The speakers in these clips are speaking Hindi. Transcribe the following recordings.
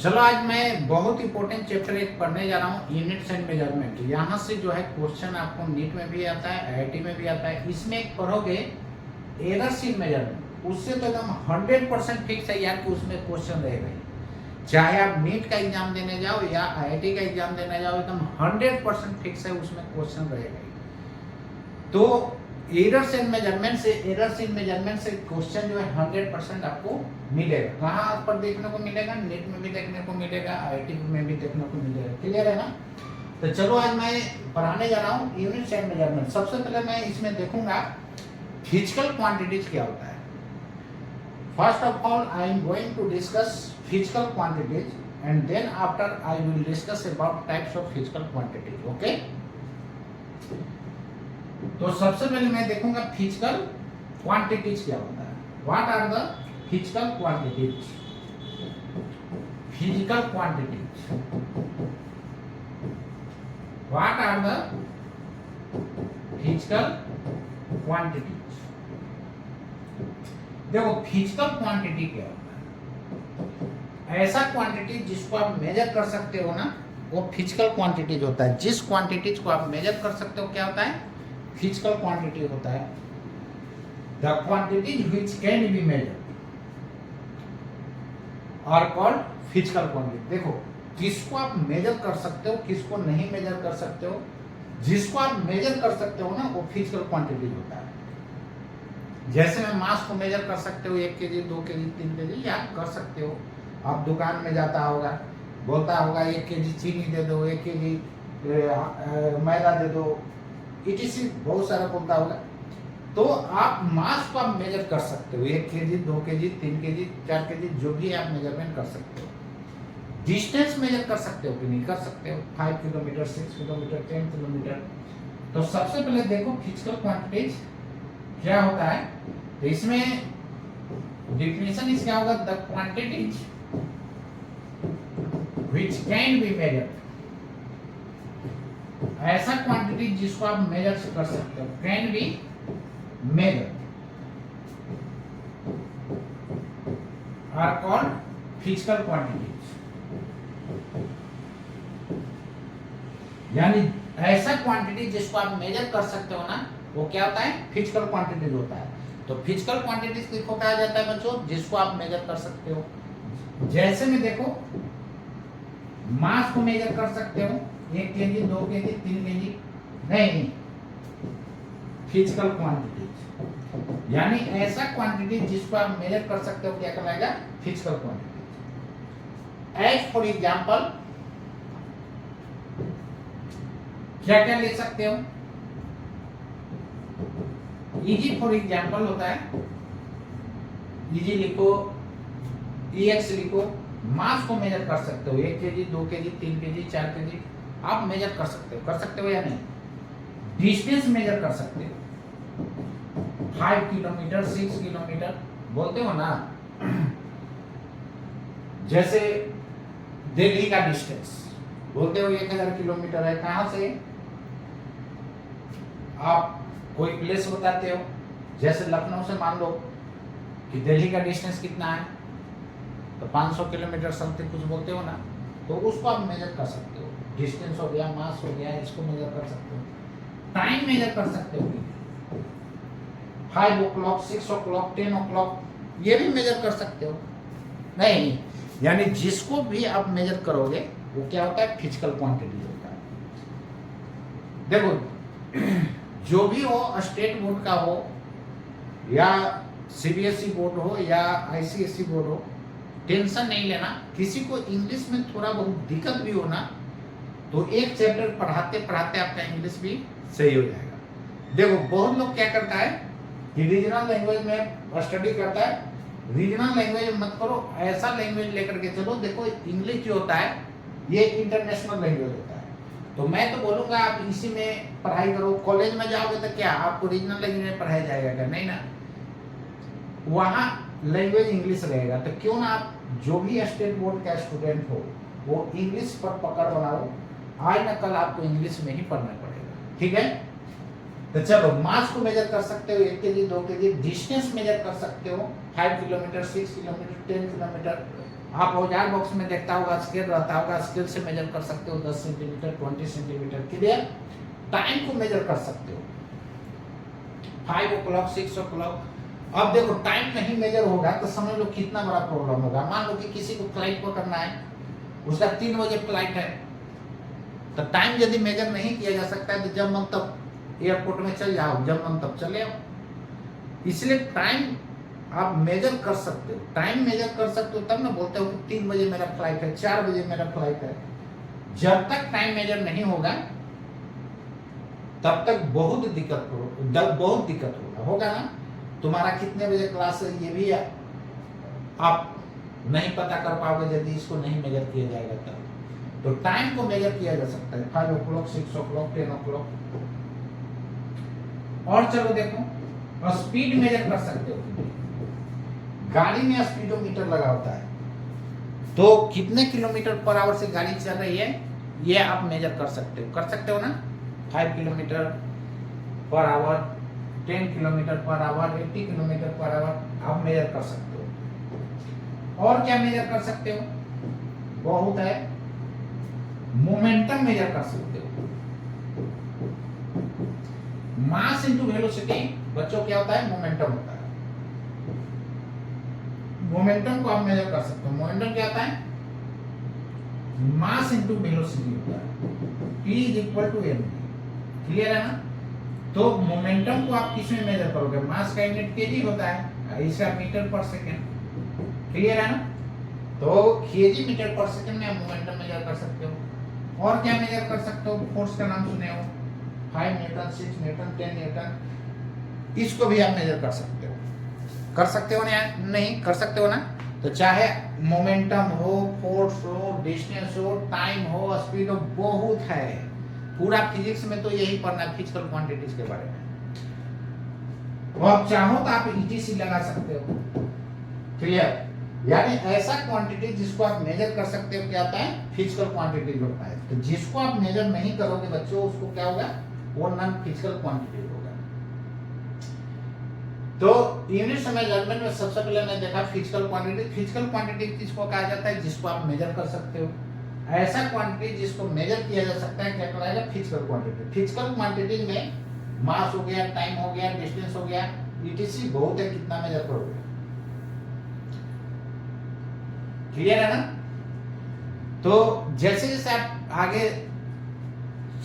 चलो आज मैं बहुत इंपॉर्टेंट चैप्टर एक पढ़ने जा रहा हूँ, यूनिट्स एंड मेजरमेंट। यहाँ से जो है क्वेश्चन आपको नीट में भी आता है, आईआईटी में भी आता है। इसमें एक पढ़ोगे एरर्स इन मेजरमेंट, उससे तो एकदम 100% फिक्स है यार कि उसमें क्वेश्चन रहेगा ही। चाहे आप नीट का एग्जाम देने जाओ या आईआईटी का एग्जाम देने जाओ, एकदम 100% फिक्स है उसमें क्वेश्चन रहेगा ही। तो एरर्स इन मेजरमेंट से क्वेश्चन जो है 100% आपको मिलेगा। कहाँ पर देखने को मिलेगा? नीट में भी देखने को मिलेगा, आईआईटी में भी देखने को मिलेगा। क्लियर है ना? तो चलो आज मैं पढ़ाने जा रहा हूँ यूनिट्स एंड मेजरमेंट। सबसे पहले मैं इसमें देखूंगा फिजिकल क्वांटिटीज क्या होता है। First of all I am going to discuss physical quantities and then after I will discuss about types of physical quantities. Okay, तो सबसे पहले मैं देखूंगा फिजिकल क्वांटिटीज क्या होता है। What are the physical quantities? Physical quantities, what are the physical quantities? देखो फिजिकल क्वांटिटी क्या होता है? ऐसा क्वांटिटी जिसको आप मेजर कर सकते हो ना, वो फिजिकल क्वांटिटीज होता है। जिस क्वांटिटीज को आप मेजर कर सकते हो क्या होता है? फिजिकल क्वांटिटी होता है। The quantities which can be measured are called physical quantity. देखो किसको आप मेजर कर सकते हो, किसको नहीं मेजर कर सकते हो। जिसको आप मेजर कर सकते हो ना, वो फिजिकल क्वांटिटी होता है। जैसे मैं मास को मेजर कर सकते हो, 1 kg 2 kg 3 kg, ये आप कर सकते हो। आप दुकान में जाता होगा, बोलता होगा 1 kg चीनी दे दो, 1 kg मैदा दे दो, इटीसी बहुत सारा बोलता होगा। तो आप मास को आप मेजर कर सकते हो, 1 kg 2 kg 3 kg 4 kg, जो भी आप मेजरमेंट कर सकते हो। डिस्टेंस मेजर कर सकते हो कि नहीं कर सकते हो? 5 किलोमीटर 6 किलोमीटर 10 किलोमीटर। तो सबसे पहले देखो फिजिकल क्वांटिटीज क्या होता है। तो इसमें डिफिनेशन इसका होगा the quantities which can be measured. ऐसा क्वांटिटी जिसको आप मेजर कर सकते हो, can be measure, are called physical quantities. यानी ऐसा क्वांटिटी जिसको आप मेजर कर सकते हो ना, वो क्या होता है? फिजिकल क्वांटिटीज होता है। तो फिजिकल क्वांटिटीज किसको कहा जाता है बच्चों? जिसको आप मेजर कर सकते हो। जैसे में देखो मास को मेजर कर सकते हो, 1 kg 2 kg 3 kg नहीं, फिजिकल क्वांटिटीज। यानी ऐसा क्वांटिटी जिसको आप मेजर कर सकते हो क्या कहलाएगा? Physical quantities. As for example क्या क्या ले सकते हो? इजी फॉर एग्जांपल होता है, इजी लिखो, EX लिखो। मास को मेजर कर सकते हो, 1 kg 2 kg 3 kg 4 kg आप मेजर कर सकते हो या नहीं? डिस्टेंस मेजर कर सकते हो, 5 किलोमीटर 6 किलोमीटर बोलते हो ना। जैसे दिल्ली का डिस्टेंस बोलते हो 1000 किलोमीटर है। कहां से? आप कोई प्लेस बताते हो, जैसे लखनऊ से मान लो कि दिल्ली का डिस्टेंस कितना है, तो 500 किलोमीटर समथिंग कुछ बोलते हो ना, तो उसको आप मेजर कर सकते हो। डिस्टेंस हो गया, मास हो गया, इसको मेजर कर सकते हो। टाइम मेजर कर सकते हो, 5 o'clock 6 o'clock 10 o'clock, ये भी मेजर कर सकते हो। नहीं, यानी जिसको भी आप मेजर करोगे वो क्या होता है? फिजिकल क्वांटिटी होता है। देखो जो भी हो, स्टेट बोर्ड का हो या सीबीएसई बोर्ड हो या आईसीएसई बोर्ड हो, टेंशन नहीं लेना। किसी को इंग्लिश में थोड़ा बहुत दिक्कत भी हो ना, तो एक चैप्टर पढ़ाते पढ़ाते आपका इंग्लिश भी सही हो जाएगा। देखो बहुत लोग क्या करता है कि रीजनल लैंग्वेज में स्टडी करता है। रीजनल लैंग्वेज मत करो, ऐसा लैंग्वेज लेकर के चलो। देखो इंग्लिश जो होता है ये इंटरनेशनल लैंग्वेज होता है। तो मैं तो बोलूंगा आप इसी में पढ़ाई करो। कॉलेज में जाओगे तो क्या आपको रीजनल लैंग्वेज में पढ़ाया जाएगा क्या? नहीं ना, वहाँ लैंग्वेज इंग्लिश रहेगा। तो क्यों ना आप जो भी स्टेट बोर्ड का स्टूडेंट हो वो इंग्लिश पर पकड़ बनाओ। आज न कल आपको इंग्लिश में ही पढ़ना पड़ेगा। ठीक है, तो चलो मास को मेजर कर सकते हो, 1 kg 2 kg। डिस्टेंस मेजर कर सकते हो, 5 किलोमीटर 6 किलोमीटर 10 किलोमीटर आप औजार बॉक्स में देखता होगा स्केल रहता होगा, स्केल से मेजर कर सकते हो 10 सेंटीमीटर 20 सेंटीमीटर। क्लियर? टाइम को मेजर कर सकते हो 5 o'clock 6 o'clock। अब देखो टाइम नहीं मेजर होगा तो समझ लो कितना बड़ा प्रॉब्लम होगा। मान लो कि किसी को फ्लाइट पकड़ना है, उसका 3 बजे फ्लाइट है, तो टाइम यदि मेजर नहीं किया जा सकता है तो जब मन तब एयरपोर्ट में चल जाओ, जब मन तब चले आओ। इसलिए टाइम आप मेजर कर सकते हो, टाइम मेजर कर सकते हो तब ना बोलते हो कि 3 बजे मेरा फ्लाइट है, 4 बजे मेरा फ्लाइट है। जब तक टाइम मेजर नहीं होगा तब तक बहुत दिक्कत होगा ना। तुम्हारा कितने बजे क्लास है ये भी आप नहीं पता कर पाओगे यदि इसको नहीं मेजर किया जाएगा तब। तो टाइम को मेजर किया जा सकता है 5 o'clock 6 o'clock 10 o'clock। और चलो देखो स्पीड मेजर कर सकते हो। गाड़ी में स्पीडोमीटर लगा होता है, तो कितने किलोमीटर पर आवर से गाड़ी चल रही है ये आप मेजर कर सकते हो ना। 5 kilometre per hour, 10 kilometre per hour, 80 kilometre per hour आप मेजर कर सकते हो। और क्या मेजर कर सकते हो? बहुत है, मोमेंटम मेजर कर सकते हो। मास इनटू वेलोसिटी बच्चों क्या होता है? मोमेंटम होता है। मोमेंटम को आप मेजर कर सकते हो। मोमेंटम क्या होता है? मास इनटू वेलोसिटी होता है। P is equal to m। Clear है ना? तो मोमेंटम को आप किस में मेजर करोगे? मास का यूनिट केजी होता है, इसका मीटर पर सेकंड। क्लियर है ना? तो केजी मीटर पर सेकंड में आप मोमेंटम मेजर कर सकते हो। और क्या मेजर कर सकते हो? फोर्स का नाम सुने हो, 5 न्यूटन 6 न्यूटन 10 न्यूटन, इसको भी आप मेजर कर सकते हो। कर सकते हो ना? नहीं कर सकते हो ना? तो चाहे मोमेंटम हो, फोर्स हो, डिस्टेंस हो, टाइम हो, स्पीड हो, बहुत है। पूरा फिजिक्स में तो यही पढ़ना है, फिजिकल क्वांटिटीज के बारे में। तो आप चाहो तो आप ईटीसी लगा सकते हो। क्लियर? यानी ऐसा क्वांटिटी जिसको आप मेजर कर सकते हो क्या होता है? फिजिकल क्वांटिटी होता है। तो जिसको आप मेजर नहीं करोगे बच्चों उसको क्या होगा? वो नॉन फिजिकल क्वांटिटी होगा। तो यूनिट्स मेजरमेंट में सबसे पहले मैंने देखा फिजिकल क्वांटिटी। फिजिकल क्वांटिटी किसको कहा जाता है? जिसको आप मेजर कर सकते हो। ऐसा क्वांटिटी जिसको मेजर किया जा सकता है क्या कहलाएगा? Physical quantity. फिजिकल क्वांटिटी में मास हो गया, टाइम हो गया, डिस्टेंस हो गया, ईटीसी बहुत है, कितना मेजर करोगे। क्लियर है ना? तो जैसे जैसे आप आगे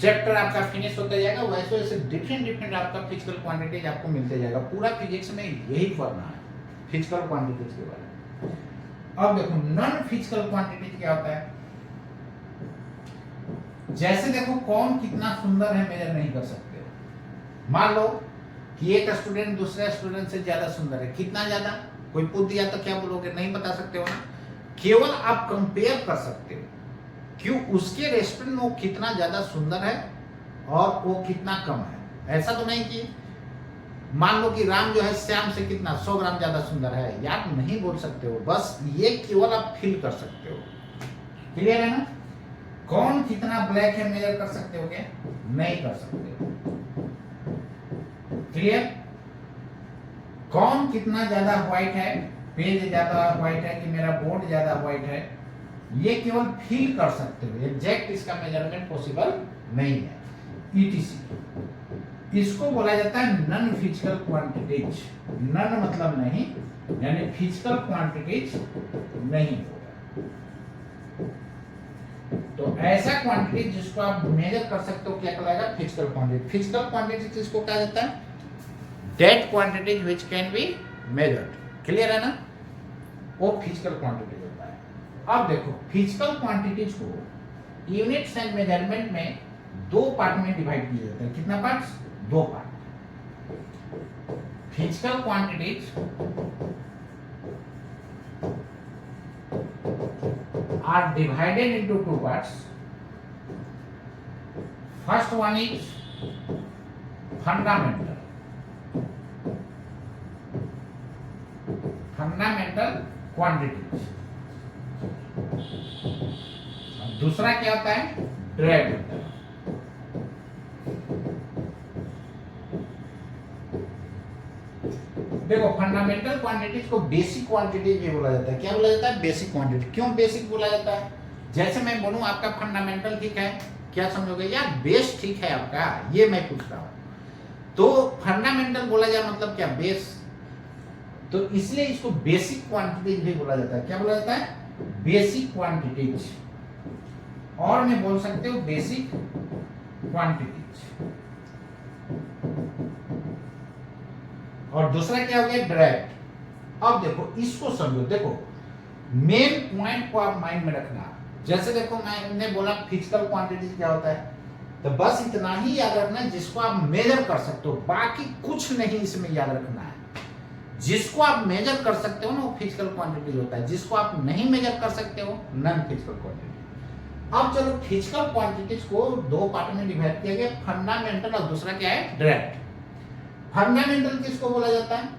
चैप्टर आपका फिनिश होता जाएगा वैसे वैसे डिफरेंट आपका फिजिकल क्वांटिटीज आपको मिलते जाएगा। पूरा फिजिक्स में यही पढ़ना है, फिजिकल क्वांटिटीज के बारे में। अब देखो नॉन फिजिकल क्वांटिटीज क्या होता है। जैसे देखो कौन कितना सुंदर है मेजर नहीं कर सकते हो। मान लो कि एक स्टूडेंट दूसरे स्टूडेंट से ज्यादा सुंदर है, कितना ज्यादा? कोई पूछ दिया तो क्या बोलोगे? नहीं बता सकते हो ना। केवल आप कंपेयर कर सकते हो क्यों उसके रेस्पेक्ट में वो कितना ज्यादा सुंदर है और वो कितना कम है। ऐसा तो नहीं कि मान लो कि राम जो है श्याम से कितना 100 ग्राम ज्यादा सुंदर है, यार नहीं बोल सकते हो। बस ये केवल आप फील कर सकते हो। क्लियर है ना? कौन कितना ब्लैक है मेजर कर सकते हो क्या? नहीं कर सकते। क्लियर? कौन कितना ज्यादा व्हाइट है, पेज ज्यादा व्हाइट है कि मेरा बोर्ड ज्यादा व्हाइट है, ये केवल फील कर सकते हो। एग्जैक्ट इसका मेजरमेंट पॉसिबल नहीं है। ईटीसी इसको बोला जाता है नॉन फिजिकल क्वांटिटीज। नॉन मतलब नहीं, यानी फिजिकल क्वांटिटीज नहीं होगा। तो ऐसा क्वांटिटी जिसको आप मेजर कर सकते हो क्या कहलाएगा? Physical quantity. फिजिकल क्वांटिटी किसको कहा जाता है? That quantities which can be measured. Clear है ना? वो फिजिकल क्वांटिटी होता है। अब देखो फिजिकल क्वांटिटीज को यूनिट्स एंड मेजरमेंट में 2 पार्ट में डिवाइड किए जाते हैं। कितना parts? 2 part. Physical quantities are divided into 2 parts. First one is fundamental quantities. दूसरा क्या होता है? डेरिवेटिव। देखो फंडामेंटल क्वांटिटीज को बेसिक क्वांटिटीज भी बोला जाता है। क्या बोला जाता है? Basic quantity. क्यों बेसिक बोला जाता है? जैसे मैं बोलूं आपका फंडामेंटल ठीक है, क्या समझोगे यार? बेस ठीक है आपका, ये मैं पूछ रहा हूं। तो फंडामेंटल बोला जाए मतलब क्या? बेस। तो इसलिए इसको बेसिक क्वांटिटीज भी बोला जाता है। क्या बोला जाता है? Basic quantities. और मैं बोल सकते हो बेसिक क्वांटिटीज। और दूसरा क्या हो गया? डायरेक्ट। अब देखो इसको समझो। देखो मेन पॉइंट को आप माइंड में रखना। जैसे देखो मैंने बोला फिजिकल क्वांटिटीज क्या होता है, तो बस इतना ही याद रखना है जिसको आप मेजर कर सकते हो, बाकी कुछ नहीं इसमें याद रखना है। जिसको आप मेजर कर सकते हो ना वो फिजिकल क्वांटिटी होता है, जिसको आप नहीं मेजर कर सकते हो नॉन फिजिकल क्वांटिटी। अब चलो फिजिकल क्वांटिटीज को दो पार्ट में डिवाइड किया गया, फंडामेंटल और दूसरा क्या है? डायरेक्ट। फंडामेंटल किसको बोला जाता है?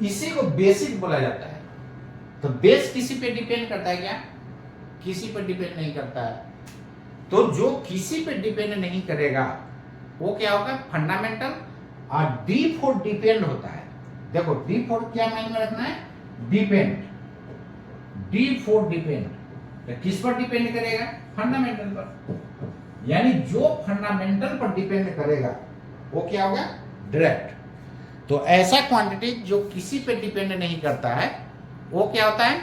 इसी को बेसिक बोला जाता है। तो बेस किसी पे डिपेंड करता है क्या? किसी पे डिपेंड नहीं करता है। तो जो किसी पे डिपेंड नहीं करेगा वो क्या होगा? फंडामेंटल। और डी फॉर डिपेंड होता है। देखो डी फॉर क्या माइंड में रखना है? डिपेंड। डी फॉर डिपेंड तो किस पर डिपेंड करेगा? फंडामेंटल पर। यानी जो फंडामेंटल पर डिपेंड करेगा वो क्या होगा? डायरेक्ट। तो ऐसा क्वांटिटी जो किसी पे डिपेंड नहीं करता है वो क्या होता है?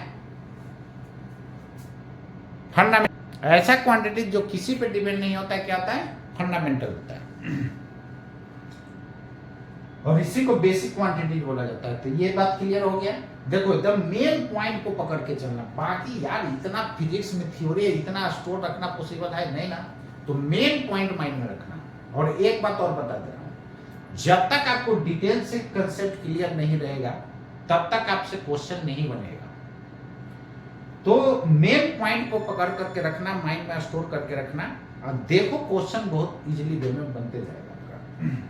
फंडामेंटल। ऐसा क्वांटिटी जो किसी पे डिपेंड नहीं होता है क्या होता है? फंडामेंटल होता है। और इसी को बेसिक क्वांटिटी बोला जाता है। तो ये बात क्लियर हो गया। देखो एकदम मेन पॉइंट को पकड़ के चलना। बाकी यार इतना फिजिक्स में थ्योरी इतना स्टोर रखना पॉसिबल है नहीं ना, तो मेन पॉइंट माइंड में रखना। और एक बात और बता दे रहा हूं, जब तक आपको डिटेल से कंसेप्ट क्लियर नहीं रहेगा तब तक आपसे क्वेश्चन नहीं बनेगा। तो मेन पॉइंट को पकड़ करके रखना, माइंड में स्टोर करके रखना, और देखो क्वेश्चन बहुत इजीली वे में बनते जाएगा आपका।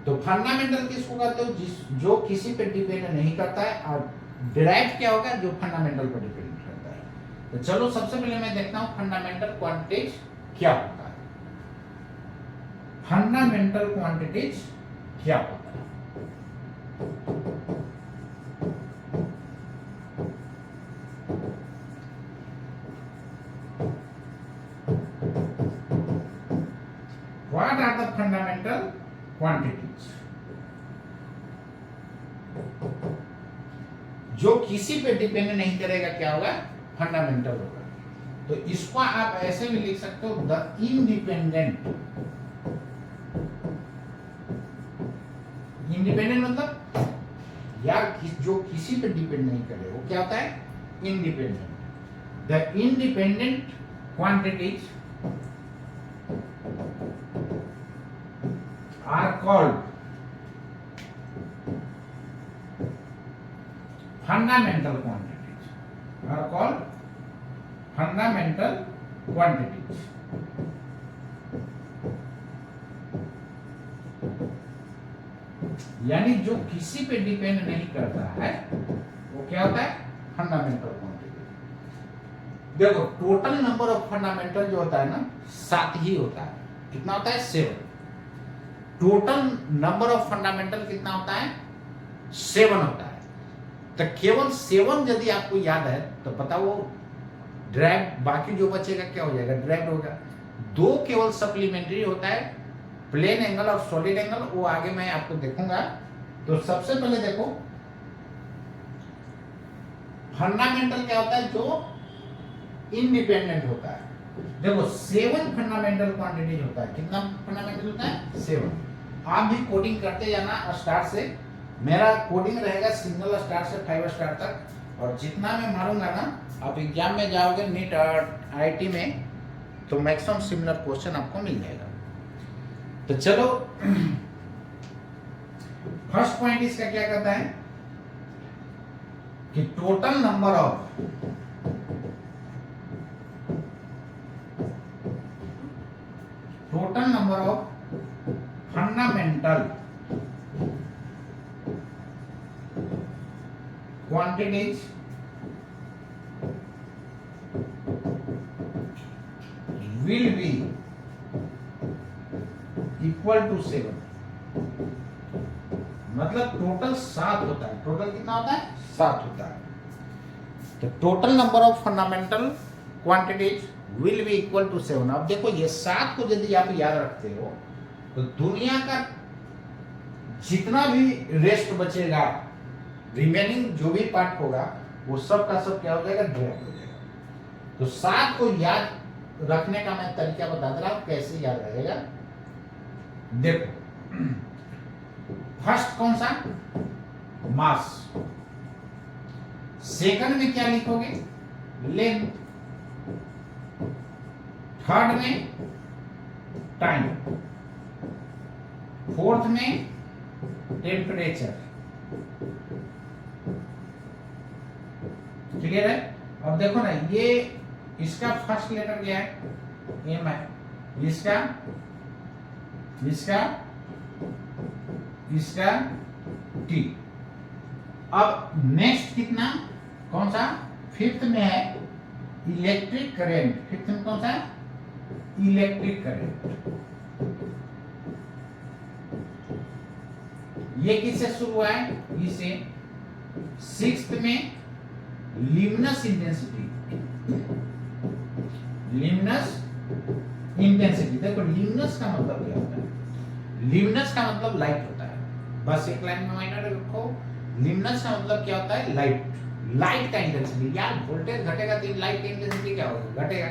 तो फंडामेंटल किसको कहते हो? जो किसी पे डिपेंड नहीं करता है। और डिराइव क्या होगा? जो फंडामेंटल पर डिपेंड करता है। तो चलो सबसे पहले मैं देखता हूं फंडामेंटल क्वांटिटीज क्या होता है। फंडामेंटल क्वांटिटीज क्या होता है? What are the fundamental quantities? जो किसी पे डिपेंड नहीं करेगा क्या होगा? फंडामेंटल होगा। तो इसको आप ऐसे भी लिख सकते हो, द इंडिपेंडेंट। इंडिपेंडेंट मतलब यार जो किसी पे डिपेंड नहीं करे वो क्या होता है? Independent. The independent quantities are called fundamental quantities. Are called fundamental quantities. यानी जो किसी पे डिपेंड नहीं करता है वो क्या होता है? Fundamental quantity. देखो टोटल नंबर ऑफ फंडामेंटल जो होता है ना 7 ही होता है। कितना होता है? 7। टोटल नंबर ऑफ फंडामेंटल कितना होता है? 7 होता है। तो केवल 7 यदि आपको याद है तो पता वो ड्राइव, बाकी जो बचेगा क्या हो जाएगा? ड्राइव होगा। 2 केवल सप्लीमेंट्री होता है, प्लेन एंगल और सॉलिड एंगल, वो आगे मैं आपको देखूंगा। तो सबसे पहले देखो फंडामेंटल क्या होता है? जो इंडिपेंडेंट होता है। देखो 7 फंडामेंटल क्वांटिटीज होता है। कितना फंडामेंटल होता है? 7। आप भी कोडिंग करते जाना स्टार्ट से। मेरा कोडिंग रहेगा सिंगल स्टार से 5 स्टार तक, और जितना मैं मारूंगा ना, आप एग्जाम में जाओगे नीट और आईआईटी में तो मैक्सिमम सिमिलर क्वेश्चन आपको मिल जाएगा। तो चलो फर्स्ट पॉइंट इसका क्या कहता है कि total number of fundamental quantities will be equal to 7. मतलब टोटल 7 होता है। टोटल कितना होता है? 7 होता है। तो total number of fundamental quantities will be equal to 7। अब देखो ये 7 को यदि आप याद रखते हो तो दुनिया का जितना भी रेस्ट बचेगा, रिमेनिंग जो भी पार्ट होगा, वो सब का सब क्या हो जाएगा? ड्रॉप हो जाएगा। तो 7 को याद रखने का मैं तरीका बता दे रहा हूं, कैसे याद रहेगा। देखो, फर्स्ट कौन सा? मास। सेकंड में क्या लिखोगे? लेंथ। थर्ड में टाइम। फोर्थ में टेम्परेचर। क्लियर है? अब देखो ना, ये इसका फर्स्ट लेटर क्या है? एम है। इसका टी। अब नेक्स्ट कितना? कौन सा? फिफ्थ में है इलेक्ट्रिक करंट। फिफ्थ में कौन सा है? Electric current. ये किससे शुरू हुआ है? इसे। सिक्स्थ में लिमिनस इंटेंसिटी। Luminous intensity. देखो लिमिनस का मतलब क्या होता है? लिमिनस का मतलब लाइट होता है। बस एक लाइन में माइंड रखो, लिमिनस का मतलब क्या होता है? लाइट। लाइट का इंटेंसिटी। यार वोल्टेज घटेगा तो लाइट का इंटेंसिटी क्या होगा? घटेगा।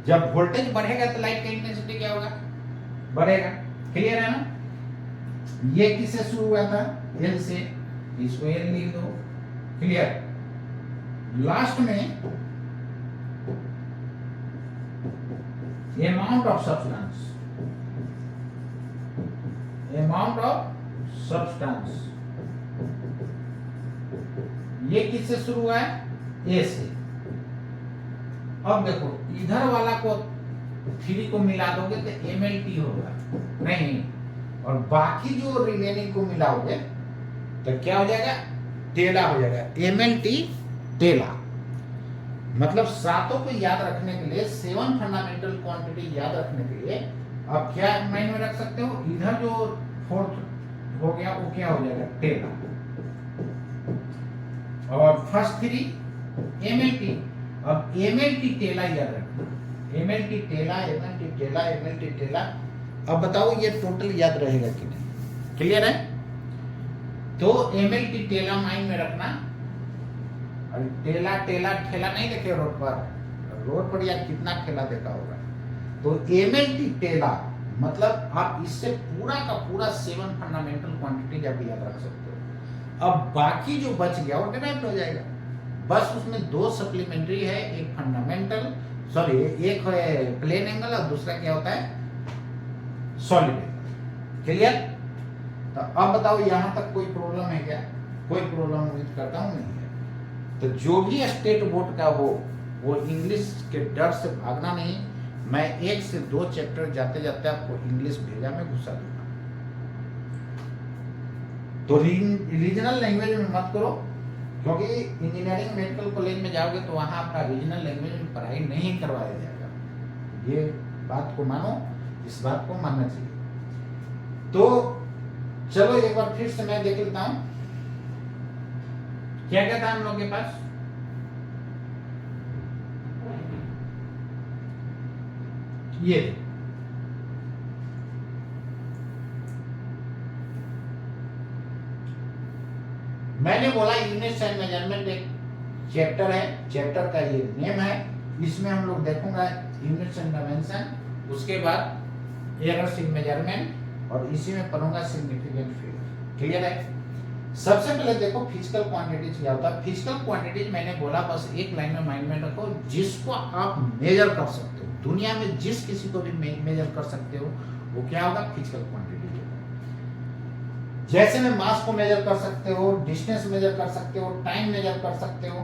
जब वोल्टेज बढ़ेगा तो लाइट का इंटेंसिटी क्या होगा? बढ़ेगा। क्लियर है ना? ये किससे शुरू हुआ था? एल से। इसको एल लिख दो। क्लियर? लास्ट में amount of substance। amount of substance ये किससे शुरू हुआ है? ए से। अब देखो इधर वाला को 3 को मिला दोगे तो MLT होगा नहीं, और बाकी जो रिमेनिंग को मिलाओगे तो क्या हो जाएगा? टेला हो जाएगा। MLT टेला। मतलब 7 को याद रखने के लिए, 7 फंडामेंटल क्वांटिटी याद रखने के लिए आप क्या माइंड में रख सकते हो? इधर जो फोर्थ हो गया वो क्या हो जाएगा? टेला। और फर्स्ट 3 MLT। अब MLT टेला याद रखना। MLT टेला, MLT टेला, MLT टेला। अब बताओ ये टोटल याद रहेगा कि नहीं? क्लियर है? तो MLT टेला माइंड में रखना। टेला टेला ठेला नहीं देखे रोड पर? रोड पर यार कितना ठेला देखा होगा। तो MLT टेला मतलब आप इससे पूरा का पूरा 7 फंडामेंटल क्वांटिटी आप याद रख सकते हो। अब बाकी जो बच गया वो डिराइव्ड हो जाएगा। बस उसमें 2 सप्लीमेंट्री है, एक फंडामेंटल, सॉरी एक है प्लेन एंगल और दूसरा क्या होता है? Solid angle. क्लियर? तो अब बताओ यहां तक कोई प्रॉब्लम है क्या? कोई प्रॉब्लम उम्मीद करता हूं नहीं है। तो जो भी स्टेट बोर्ड का हो वो इंग्लिश के डर से भागना नहीं। मैं 1 से 2 चैप्टर जाते जाते आपको इंग्लिश भेजा में घुसा दूंगा। तो रीजनल लैंग्वेज में मत करो, क्योंकि इंजीनियरिंग मेडिकल कॉलेज में जाओगे तो वहां आपका रीजनल लैंग्वेज में पढ़ाई नहीं करवाया जाएगा। ये बात को मानो, इस बात को मानना चाहिए। तो चलो एक बार फिर से मैं देख लेता हूं क्या क्या था हम लोग के पास। ये मैंने बोला यूनिट्स एंड मेजरमेंट एक चैप्टर है, चैप्टर का ये नेम है। इसमें हम लोग देखूंगा यूनिट्स एंड डायमेंशन, उसके बाद एरर्स इन मेजरमेंट, और इसी में पढ़ूंगा सिग्निफिकेंट फिगर। क्लियर है? सबसे पहले देखो फिजिकल क्वांटिटीज क्या होता है। फिजिकल क्वांटिटीज मैंने बोला बस एक लाइन में माइंड में रखो, जिसको आप मेजर कर सकते हो। दुनिया में जिस किसी को भी मेजर कर सकते हो वो क्या होगा? Physical quantity. जैसे में मास को मेजर कर सकते हो, डिस्टेंस मेजर कर सकते हो, टाइम मेजर कर सकते हो।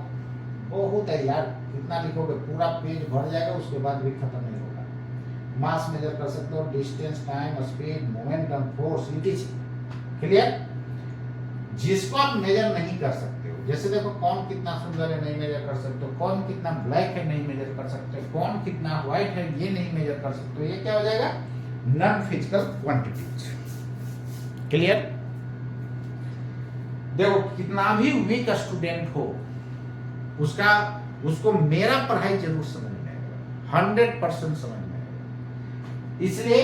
बहुत है यार, इतना लिखोगे पूरा पेज भर जाएगा, उसके बाद भी खत्म नहीं होगा। मास मेजर कर सकते हो, distance, time, speed, momentum, force, it. Clear? जिसको आप मेजर नहीं कर सकते हो, जैसे देखो कौन कितना सुंदर है नहीं मेजर कर सकते हो, कौन कितना ब्लैक है नहीं मेजर कर सकते, कौन कितना व्हाइट है ये नहीं मेजर कर सकते हो। ये क्या हो जाएगा? Non physical quantities. क्लियर? देखो कितना भी वीक स्टूडेंट हो, उसको मेरा पढ़ाई जरूर समझ में आएगा, 100% समझ में आएगा। इसलिए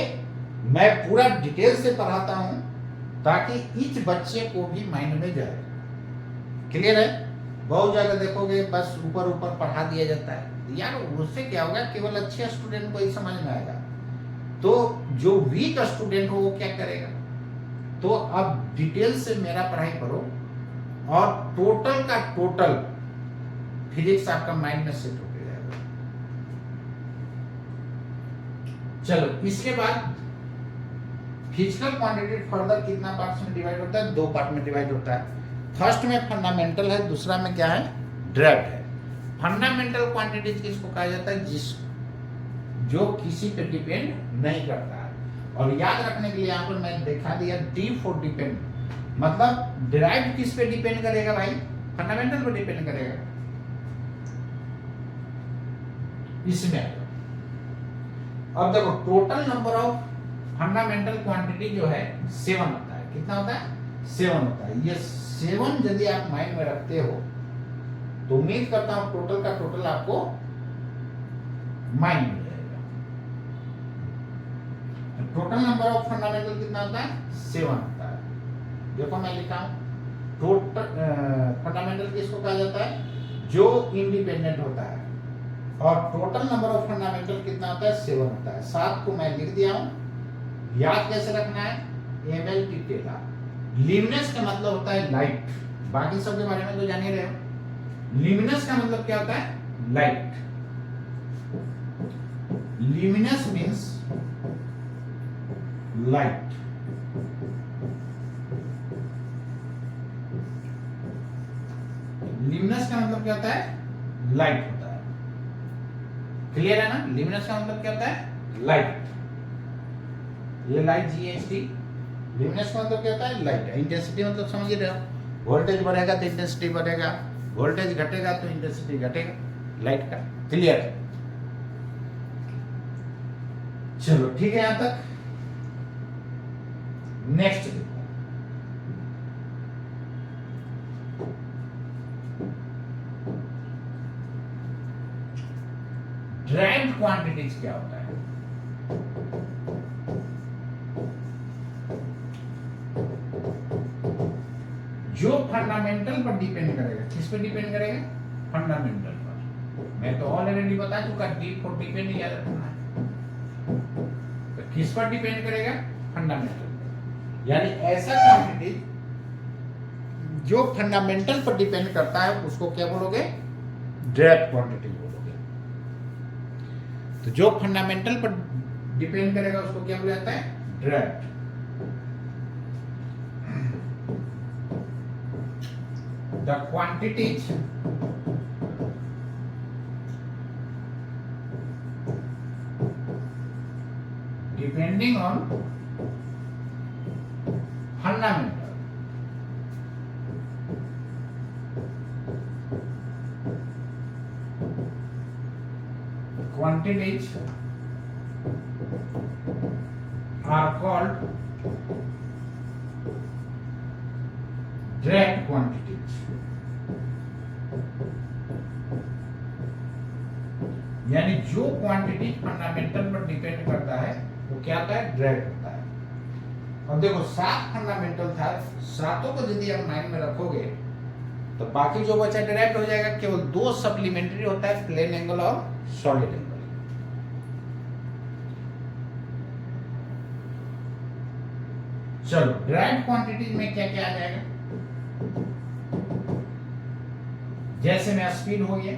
मैं पूरा डिटेल से पढ़ाता हूं ताकि इस बच्चे को भी माइंड में जाए। क्लियर है? बहुत जगह देखोगे बस ऊपर ऊपर पढ़ा दिया जाता है यार, उससे क्या होगा, केवल अच्छे स्टूडेंट को ही समझ में आएगा। तो जो वीक स्टूडेंट हो वो क्या करेगा? तो अब डिटेल से मेरा पढ़ाई करो और टोटल का टोटल फिजिक्स आपका माइंड में सेट होकर जाएगा। चलो इसके बाद फिजिकल क्वांटिटी फर्दर कितना पार्ट्स में डिवाइड होता है? 2 पार्ट में डिवाइड होता है। फर्स्ट में फंडामेंटल है, दूसरा में क्या है? ड्राइव्ड है। फंडामेंटल क्वांटिटीज किसको कहा जाता है? जो किसी पे डिपेंड नहीं करता है। और याद रखने के लिए यहाँ पर मैं दिखा दिया डी फॉर डिपेंड, मतलब डिराइव्ड किस पे डिपेंड करेगा भाई? फंडामेंटल पे डिपेंड करेगा। इसमें अब देखो total number of fundamental quantity जो है 7 होता है। कितना होता है? 7 होता है। ये 7 यदि आप माइंड में रखते हो तो उम्मीद करता हूं टोटल का टोटल आपको माइंड में रहेगा। टोटल नंबर ऑफ फंडामेंटल कितना होता है? 7 होता है। देखो मैं लिखा हूं, टोटल फंडामेंटल किसको कहा जाता है? जो इंडिपेंडेंट होता है। और टोटल नंबर ऑफ फंडामेंटल कितना होता है? 7 होता है। 7 को मैं लिख दिया हूं। याद कैसे रखना है? MLT Taylor. ल्यूमिनस का मतलब होता है लाइट, बाकी सब के बारे में तो जान ही रहे हो। ल्यूमिनस का मतलब क्या होता है? Light. Luminous means light. Luminous का मतलब क्या होता है? लाइट होता है। क्लियर है ना? ल्यूमिनस का मतलब क्या होता है? लाइट। ये लाइट GHT। ल्यूमिनस का मतलब क्या होता है? लाइट। इंटेंसिटी मतलब समझ रहे हो, वोल्टेज बढ़ेगा तो इंटेंसिटी बढ़ेगा, वोल्टेज घटेगा तो इंटेंसिटी घटेगा लाइट का। क्लियर? चलो ठीक है, यहां तक। नेक्स्ट देखो, ड्राइव्ड क्वांटिटीज क्या होता है? जो फंडामेंटल पर डिपेंड करेगा। किस पे डिपेंड करेगा? फंडामेंटल पर। मैं तो ऑलरेडी बता चुका, डी फॉर डिपेंड याद रखना है। तो किस पर डिपेंड करेगा? फंडामेंटल पर। यानी ऐसा क्वांटिटी जो फंडामेंटल पर डिपेंड करता है उसको क्या बोलोगे? ड्राइव्ड क्वांटिटी बोलोगे। तो जो फंडामेंटल पर डिपेंड करेगा उसको क्या बोला जाता है? Derived. The quantities depending on fundamental quantities are called direct quantities। यानी जो क्वांटिटी फंडामेंटल पर डिपेंड करता है वो क्या होता है? डायरेक्ट होता है। अब देखो 7 फंडामेंटल था, 7 को यदि आप माइंड में रखोगे तो बाकी जो बचा डायरेक्ट हो जाएगा। केवल 2 सप्लीमेंट्री होता है, प्लेन एंगल और सॉलिड एंगल। चलो डायरेक्ट क्वांटिटीज में क्या क्या आ जाएगा? जैसे में स्पीड हो गया।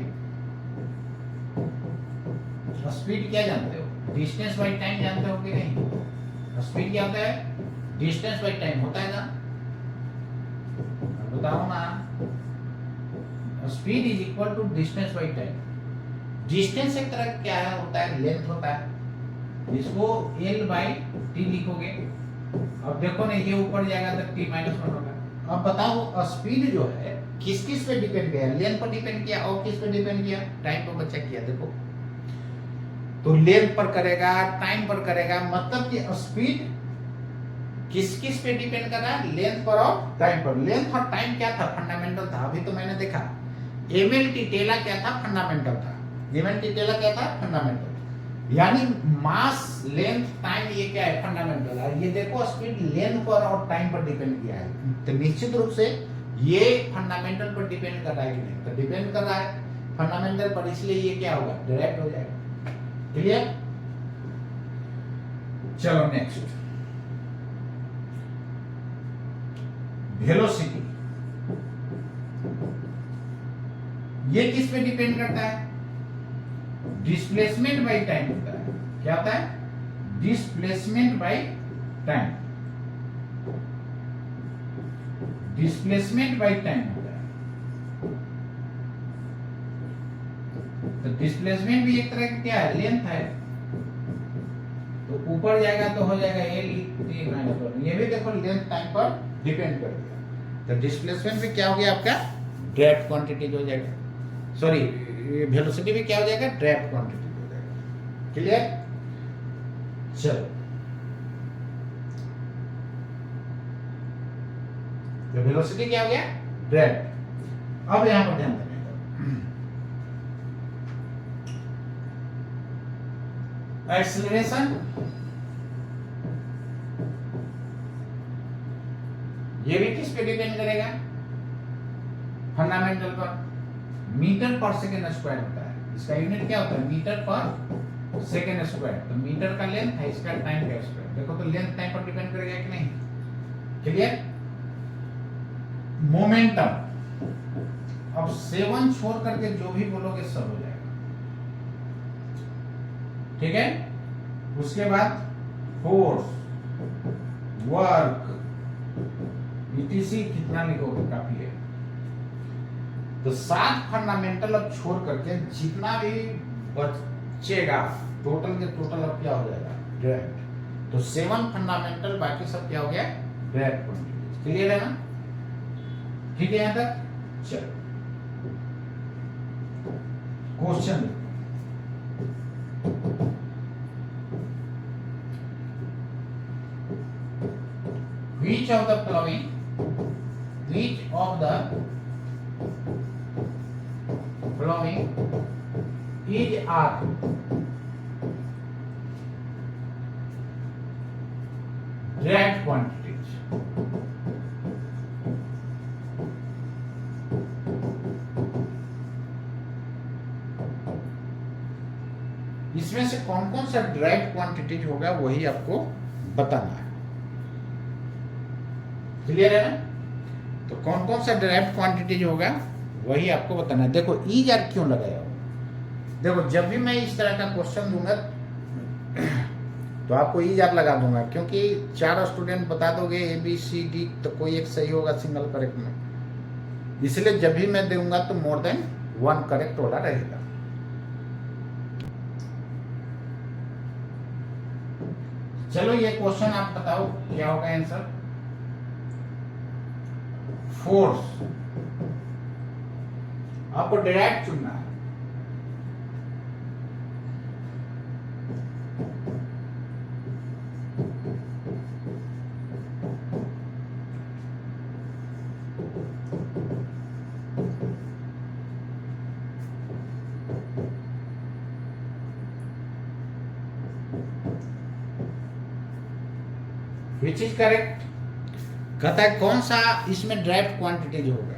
स्पीड क्या जानते हो? डिस्टेंस बाई टाइम जानते हो कि नहीं? स्पीड क्या होता है? डिस्टेंस बाई टाइम होता है ना? बताओ ना। Speed is equal to distance by time. Distance एक तरह क्या है? होता है लेंथ होता है, इसको L बाई T लिखोगे। अब देखो ना, ये ऊपर जाएगा तो T -1 होगा। अब बताओ स्पीड जो है किस किस पे डिपेंड किया? लेंथ पर डिपेंड किया और किस पे डिपेंड किया? टाइम पर बच्चा किया। देखो तो लेंथ पर करेगा, टाइम पर करेगा, मतलब कि स्पीड किस किस पे डिपेंड कर रहा है? लेंथ पर और टाइम पर। लेंथ और टाइम क्या था? फंडामेंटल था। अभी तो मैंने देखा एमएलटी टेला क्या था? फंडामेंटल था। एमएलटी टेला क्या था? फंडामेंटल। यानी मास, लेंथ, टाइम ये क्या है? फंडामेंटल है। ये देखो स्पीड लेंथ पर और टाइम पर डिपेंड किया है, तो निश्चित रूप से ये फंडामेंटल पर डिपेंड कर रहा है कि नहीं? तो डिपेंड कर रहा है फंडामेंटल पर, इसलिए ये क्या होगा? डायरेक्ट हो जाएगा। क्लियर? चलो नेक्स्ट, वेलोसिटी। ये किस पे डिपेंड करता है? डिस्प्लेसमेंट बाय टाइम होता है। क्या होता है? Displacement by time. Displacement by time होता है। तो डिस्प्लेसमेंट भी एक तरह का क्या है? लेंथ है। तो ऊपर जाएगा तो हो जाएगा एल टी माइनस वन। ये भी देखो लेंथ टाइम पर डिपेंड कर दिया। तो डिस्प्लेसमेंट भी क्या हो गया आपका? ड्राफ्ट क्वांटिटी हो जाएगा। सॉरी, वेलोसिटी भी क्या हो जाएगा? ड्राफ्ट क्वांटिटी हो जाएगा। क्लियर? चलो, तो वेलोसिटी क्या हो गया? ड्राफ्ट। अब यहां पर ध्यान देना, एक्सीलरेशन, ये भी किस पे डिपेंड करेगा? फंडामेंटल पर। मीटर पर सेकेंड स्क्वायर होता है। इसका यूनिट क्या होता है? मीटर पर सेकेंड स्क्वायर। तो मीटर का लेंथ है, इसका टाइम का स्क्वायर। देखो तो लेंथ टाइम पर डिपेंड करेगा कि नहीं? क्लियर? मोमेंटम, अब 7 छोड़ करके जो भी बोलोगे सब हो जाएगा। ठीक है? उसके बाद फोर्स, वर्क, ईटीसी कितना लिखोगे? काफी है। तो 7 फंडामेंटल अब छोड़ करके जितना भी बचेगा टोटल के टोटल अब क्या हो जाएगा? ड्राफ्ट। तो 7 फंडामेंटल, बाकी सब क्या हो गया? Draft quantities. क्लियर है ना? ठीक है यहां तक? चलो question, which of the following is are draft quantities? इसमें से कौन कौन सा ड्राइव क्वांटिटीज होगा वही आपको बताना है। क्लियर है ना? तो कौन कौन सा ड्राइव क्वांटिटीज होगा वही आपको बताना है। देखो ई जार क्यों लगाया हो? देखो जब भी मैं इस तरह का क्वेश्चन दूंगा तो आपको ई जार लगा दूंगा, क्योंकि 4 स्टूडेंट बता दोगे ए बी सी डी, तो कोई एक सही होगा सिंगल करेक्ट में। इसलिए जब भी मैं दूंगा तो मोर देन 1 करेक्ट वाला रहेगा। चलो ये क्वेश्चन आप बताओ क्या होगा आंसर? फोर्स आपको डायरेक्ट चुनना है। Which is correct? कहता है कौन सा इसमें ड्राइव क्वांटिटीज होगा।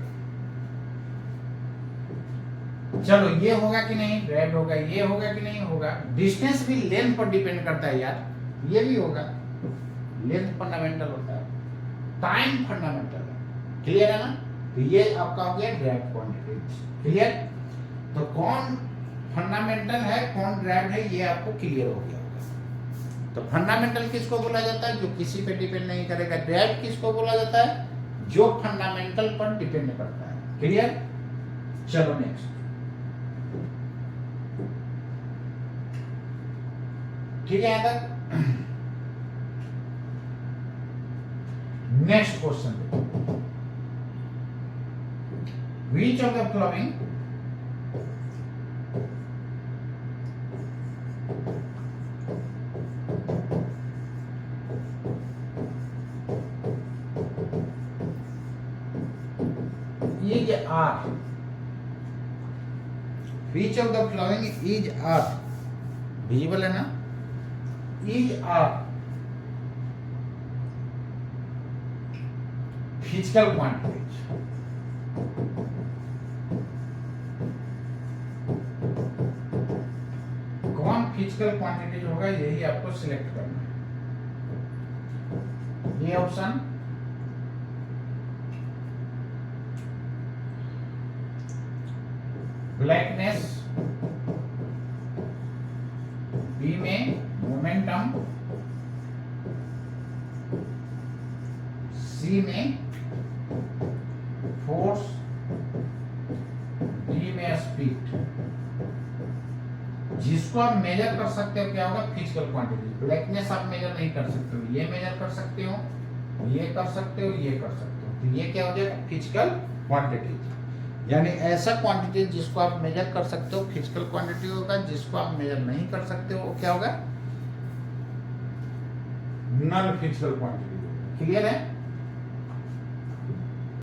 चलो ये होगा कि नहीं? ड्राइव होगा। ये होगा कि नहीं होगा? डिस्टेंस भी लेंथ पर डिपेंड करता है यार, ये भी होगा। लेंथ फंडामेंटल होता है, टाइम फंडामेंटल है। क्लियर है ना? तो ये आपका हो गया ड्राइव क्वांटिटीज। क्लियर? तो कौन फंडामेंटल है, कौन ड्राइव है, ये आपको क्लियर हो गया। तो फंडामेंटल किसको बोला जाता है? जो किसी पे डिपेंड नहीं करेगा। ड्राइव किसको बोला जाता है? जो फंडामेंटल पर डिपेंड करता है। क्लियर? चलो नेक्स्ट, ठीक है यहां तक? Next question, which of the following is are, which of the following is are, visible है ना, इज आर फिजिकल क्वांटिटीज। कौन फिजिकल क्वांटिटीज होगा यही आपको सिलेक्ट करना है। ये ऑप्शन ब्लैकनेस, बी में मोमेंटम, सी में फोर्स, डी में स्पीड। जिसको आप मेजर कर सकते हो क्या होगा, फिजिकल क्वांटिटी। ब्लैकनेस आप मेजर नहीं कर सकते हो, ये मेजर कर सकते हो, ये कर सकते हो, ये कर सकते हो, तो ये क्या हो जाएगा, फिजिकल क्वांटिटी। यानी ऐसा क्वांटिटी जिसको आप मेजर कर सकते हो फिजिकल क्वांटिटी होगा, जिसको आप मेजर नहीं कर सकते हो वो क्या होगा, नॉन फिजिकल क्वांटिटी। क्लियर है?